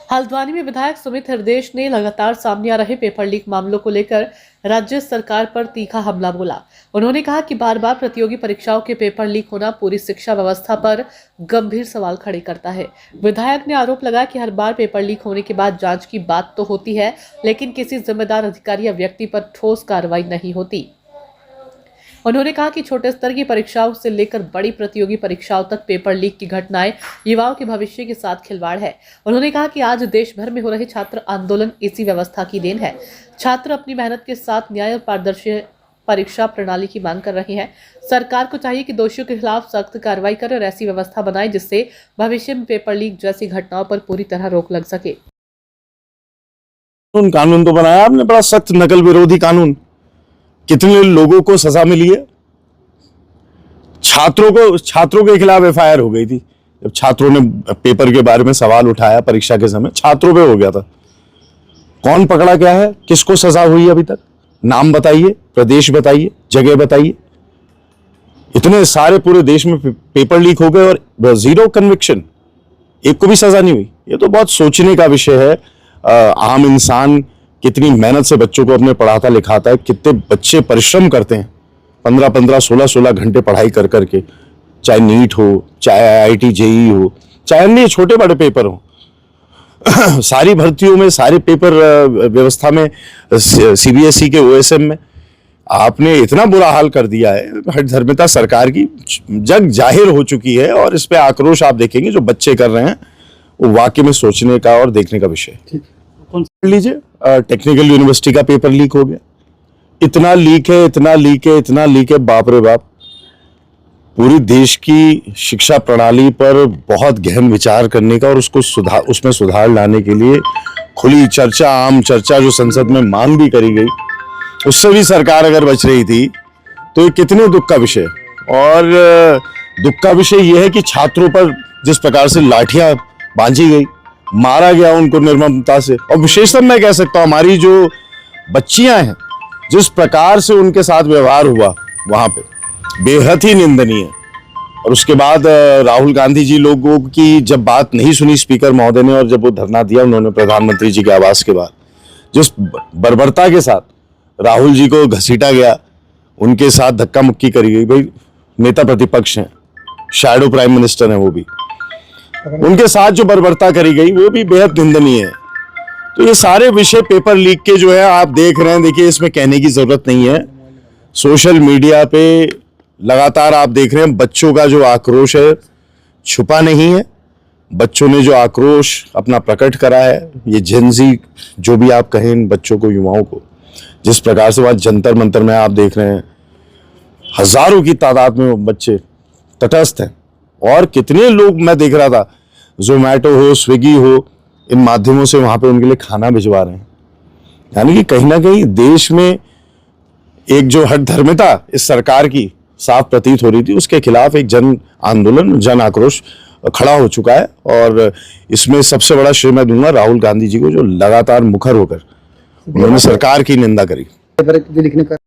हल्द्वानी में विधायक सुमित हृदयेश ने लगातार सामने आ रहे पेपर लीक मामलों को लेकर राज्य सरकार पर तीखा हमला बोला। उन्होंने कहा कि बार बार प्रतियोगी परीक्षाओं के पेपर लीक होना पूरी शिक्षा व्यवस्था पर गंभीर सवाल खड़े करता है। विधायक ने आरोप लगाया कि हर बार पेपर लीक होने के बाद जांच की बात तो होती है, लेकिन किसी जिम्मेदार अधिकारी या व्यक्ति पर ठोस कार्रवाई नहीं होती। उन्होंने कहा कि छोटे स्तर की परीक्षाओं से लेकर बड़ी प्रतियोगी परीक्षाओं तक पेपर लीक की घटनाएं युवाओं के भविष्य के साथ खिलवाड़ है। उन्होंने कहा कि आज देश भर में हो रहे छात्र आंदोलन इसी व्यवस्था की देन है। छात्र अपनी मेहनत के साथ न्याय और पारदर्शी परीक्षा प्रणाली की मांग कर रहे हैं। सरकार को चाहिए कि दोषियों के खिलाफ सख्त कार्रवाई करे और ऐसी व्यवस्था बनाए जिससे भविष्य में पेपर लीक जैसी घटनाओं पर पूरी तरह रोक लग सके। कानून तो बनाया आपने, बड़ा सख्त नकल विरोधी कानून। कितने लोगों को सजा मिली है। छात्रों के खिलाफ एफआईआर हो गई थी जब छात्रों ने पेपर के बारे में सवाल उठाया परीक्षा के समय, छात्रों पे हो गया था। कौन पकड़ा गया है, किसको सजा हुई अभी तक? नाम बताइए, प्रदेश बताइए, जगह बताइए। इतने सारे पूरे देश में पेपर लीक हो गए और जीरो कन्विक्शन, एक को भी सजा नहीं हुई। ये तो बहुत सोचने का विषय है। आम इंसान कितनी मेहनत से बच्चों को अपने पढ़ाता लिखाता है, कितने बच्चे परिश्रम करते हैं 15-15, 16-16 घंटे पढ़ाई कर करके, चाहे नीट हो, चाहे आईआईटी जेईई हो, चाहे अन्य छोटे बड़े पेपर हो। सारी भर्तियों में, सारे पेपर व्यवस्था में, सीबीएसई के ओएसएम में आपने इतना बुरा हाल कर दिया है। हठधर्मिता सरकार की जग जाहिर हो चुकी है और इस पे आक्रोश आप देखेंगे जो बच्चे कर रहे हैं वो वाकई में सोचने का और देखने का विषय है। लीजिए, टेक्निकल यूनिवर्सिटी का पेपर लीक हो गया। इतना लीक है, इतना लीक है, इतना लीक है, बाप रे बाप। पूरी देश की शिक्षा प्रणाली पर बहुत गहन विचार करने का और उसमें सुधार लाने के लिए खुली चर्चा, आम चर्चा जो संसद में मांग भी करी गई, उससे भी सरकार अगर बच रही थी तो ये कितने दुख का विषय। और दुख का विषय यह है कि छात्रों पर जिस प्रकार से लाठियां बांधी गई, मारा गया उनको निर्ममता से, और विशेषतः मैं कह सकता हूं हमारी जो बच्चियां हैं जिस प्रकार से उनके साथ व्यवहार हुआ वहां पे, बेहद ही निंदनीय है। और उसके बाद राहुल गांधी जी लोगों की जब बात नहीं सुनी स्पीकर महोदय ने, और जब वो धरना दिया उन्होंने प्रधानमंत्री जी के आवास के बाद, जिस बर्बरता के साथ राहुल जी को घसीटा गया, उनके साथ धक्का मुक्की करी गई। भाई नेता प्रतिपक्ष हैं, शैडो प्राइम मिनिस्टर हैं, वो भी उनके साथ जो बर्बरता करी गई वो भी बेहद निंदनीय है। तो ये सारे विषय पेपर लीक के जो है आप देख रहे हैं। देखिए, इसमें कहने की जरूरत नहीं है। सोशल मीडिया पे लगातार आप देख रहे हैं बच्चों का जो आक्रोश है, छुपा नहीं है। बच्चों ने जो आक्रोश अपना प्रकट करा है, ये जेनजी जो भी आप कहें, इन बच्चों को, युवाओं को, जिस प्रकार से वहां जंतर मंतर में आप देख रहे हैं हजारों की तादाद में वो बच्चे तटस्थ हैं। और कितने लोग मैं देख रहा था, जोमैटो हो, स्विगी हो, इन माध्यमों से वहां पे उनके लिए खाना भिजवा रहे हैं। यानी कि कहीं ना कहीं देश में एक जो हठधर्मिता इस सरकार की साफ प्रतीत हो रही थी, उसके खिलाफ एक जन आंदोलन, जन आक्रोश खड़ा हो चुका है। और इसमें सबसे बड़ा श्रेय मैं दूंगा राहुल गांधी जी को, जो लगातार मुखर होकर उन्होंने सरकार की निंदा करी।